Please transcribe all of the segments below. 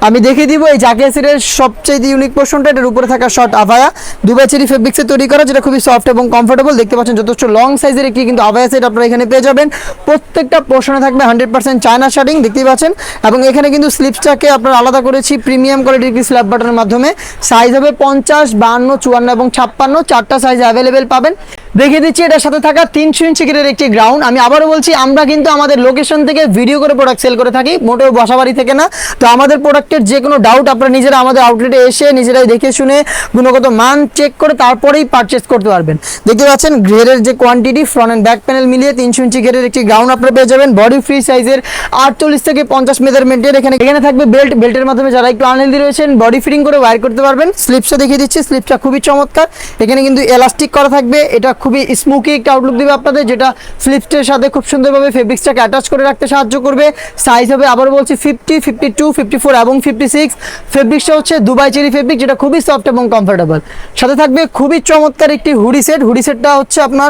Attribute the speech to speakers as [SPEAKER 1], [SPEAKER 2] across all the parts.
[SPEAKER 1] আমি দেখিয়ে দিব এই জাকিয়া সেটের সবচেয়ে ইউনিক পোর্শনটা, এটার উপরে থাকা শর্ট আভায়া দুবাই চেরি ফেব্রিক্সে তৈরি করা, যেটা খুবই সফট এবং কমফোর্টেবল। দেখতে পাচ্ছেন যথেষ্ট লং সাইজের একটি কিন্তু আভায়া সেট আপনারা এখানে পেয়ে যাবেন। প্রত্যেকটা পোর্শনে থাকবে 100% চায়না শার্টিং, দেখতেই পাচ্ছেন। এবং এখানে কিন্তু স্লিপসটাকে আপনারা আলাদা করেছি প্রিমিয়াম কোয়ালিটির একটি স্ল্যাব বাটনের মাধ্যমে। সাইজ হবে 50, 52, 54 এবং 56, চারটা সাইজ অ্যাভেলেবেল পাবেন। দেখিয়ে দিচ্ছি এটার সাথে থাকা 300 ইঞ্চি গেটের একটি গ্রাউন্ড। আমি আবারও বলছি, আমরা কিন্তু আমাদের লোকেশন থেকে ভিডিও করে প্রোডাক্ট সেল করে থাকি, মোটেও বাসাবাড়ি থেকে না। তো আমাদের প্রোডাক্টের যে কোনো ডাউট আপনারা নিজেরা আমাদের আউটলেটে এসে নিজেরাই দেখে শুনে গুণগত মান চেক করে তারপরেই পারচেস করতে পারবেন। দেখতে পাচ্ছেন ঘেরের যে quantity, front and back panel মিলিয়ে 300 ইঞ্চি ঘেরের একটি গ্রাউন্ড আপনারা পেয়ে যাবেন। বডি ফ্রি সাইজের 48 থেকে 50 মেজারমেন্টের এখানে থাকবে বেল্টের মাধ্যমে যারা একটু আনহেলদি রয়েছেন বডি ফিটিং করে ওয়্যার করতে পারবেন। স্লিপসটা দেখিয়ে দিচ্ছি, স্লিপসটা খুবই চমৎকার। এখানে কিন্তু এলাস্টিক করা থাকবে, এটা খুবই স্মোকি একটা আউটলুক দেবে আপনাদের, যেটা স্লিপসের সাথে খুব সুন্দরভাবে ফেব্রিক্সটাকে অ্যাটাচ করে রাখতে সাহায্য করবে। সাইজ হবে আবার বলছি 50, 52, 54 এবং 56। ফেব্রিক্সটা হচ্ছে দুবাই চেরি ফেব্রিক, যেটা খুবই সফট এবং কমফোর্টেবল। সাথে থাকবে খুবই চমৎকার একটি হুডি সেট। হুডি সেটটা হচ্ছে আপনার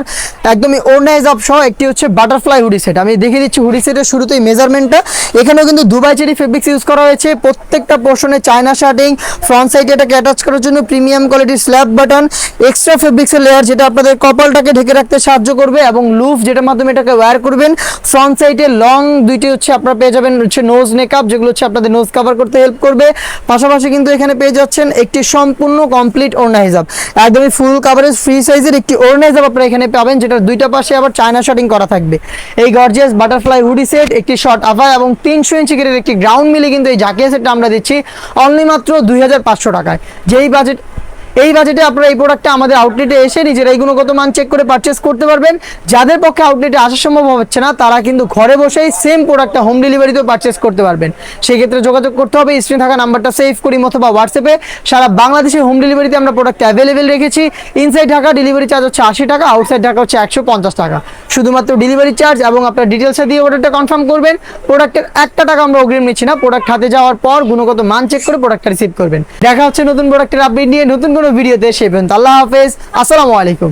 [SPEAKER 1] একদমই ওড়নাইজ আপ সহ একটি হচ্ছে বাটারফ্লাই হুডি সেট। আমি দেখিয়ে দিচ্ছি হুডি সেটের শুরুতেই মেজারমেন্টটা। এখানেও কিন্তু দুবাই চেরি ফেব্রিক্স ইউজ করা হয়েছে। প্রত্যেকটা পোর্শনে চায়না শার্টিং, ফ্রন্ট সাইডে এটাকে অ্যাটাচ করার জন্য প্রিমিয়াম কোয়ালিটির স্ল্যাব বাটন, এক্সট্রা ফেব্রিক্সের লেয়ার যেটা আপনাদের কপালটাকে ঢেকে রাখতে সাহায্য করবে, এবং লুফ যেটার মাধ্যমে এটাকে ওয়্যার করবেন। ফ্রন্ট সাইডে লং দুইটি হচ্ছে আপনারা পেয়ে যাবেন হচ্ছে নোজ নেকআপ, যেগুলো হচ্ছে আপনাদের নোজ কভার করতে হেল্প করবে। পাশাপাশি কিন্তু এখানে পেয়ে যাচ্ছেন একটি সম্পূর্ণ কমপ্লিট ওড়না হিজাব, একদমই ফুল কাভারেজ ফ্রি সাইজের একটি ওড়না হিজাব আপনারা এখানে পাবেন, যেটার দুইটা পাশে আবার চায়না শার্টিং করা থাকবে। এই গর্জিয়াস বাটারফ্লাই হুডি সেট, একটি শর্ট আভায়া এবং 300 ইঞ্চি গেটের একটি গ্রাউন্ড মিলে কিন্তু এই জাকিয়া সেটটা আমরা দিচ্ছি অনলি মাত্র 2500 টাকায়। এই বাজেটে আপনারা এই প্রোডাক্টটা আমাদের আউটলেটে এসে নিজেরাই গুণগত মান চেক করে পারচেস করতে পারবেন। যাদের পক্ষে আউটলেটে আসা সম্ভব হচ্ছে না, তারা কিন্তু ঘরে বসেই সেম প্রোডাক্টটা হোম ডেলিভারিতেও পারচেস করতে পারবেন। সেই ক্ষেত্রে যোগাযোগ করতে হবে, স্ক্রিনে থাকা নাম্বারটা সেভ করি অথবা হোয়াটসঅ্যাপে। সারা বাংলাদেশে হোম ডেলিভারিতে আমরা প্রোডাক্ট অ্যাভেলেবেল রেখেছি। ইনসাইড ঢাকা ডেলিভারি চার্জ হচ্ছে 80 টাকা, আউটসাইড ঢাকা হচ্ছে 150 টাকা। শুধুমাত্র ডেলিভারি চার্জ এবং আপনার ডিটেলসে দিয়ে অর্ডারটা কনফার্ম করবেন। প্রোডাক্টের 1 টাকা আমরা অগ্রিম নিচ্ছি না। প্রোডাক্ট হাতে যাওয়ার পর গুণগত মান চেক করে প্রোডাক্টটা রিসিভ করবেন। দেখা হচ্ছে নতুন প্রোডাক্টের আপডেট নিয়ে নতুন কোনো ভিডিওতে। সে পর্যন্ত আল্লাহ হাফেজ, আসসালামু আলাইকুম।